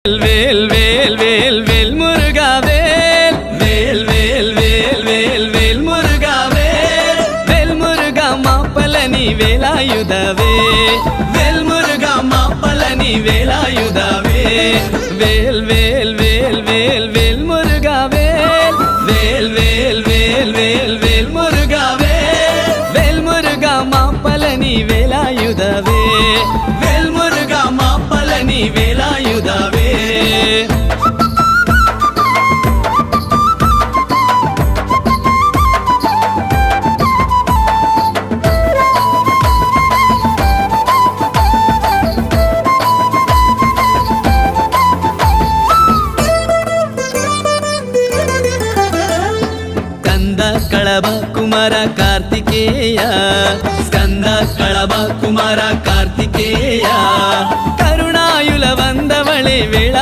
வேல் வேல் வேல் வேல் முருகா வேல் வேல் வேல் வேல் வேல் வேல் முருகா வேல் வேல் முருகா மாப்பலனி வேலாயுதவே வேல் முருகா மாப்பலனி வேலாயுதவே வேல் வேல் வேல் வேல் வேல் முருகா வேல் வேல் வேல் வேல் வேல் வேல் முருகா வேல் வேல் முருகா மாப்பலனி வேலாயுதவே வேல் முருகா மாப்பலனி வேலாயுதவே స్కంద కళభ కుమార కార్తికేయ స్కంద కళభ కుమార కార్తికేయ కరుణాయుల వందవళే వేళ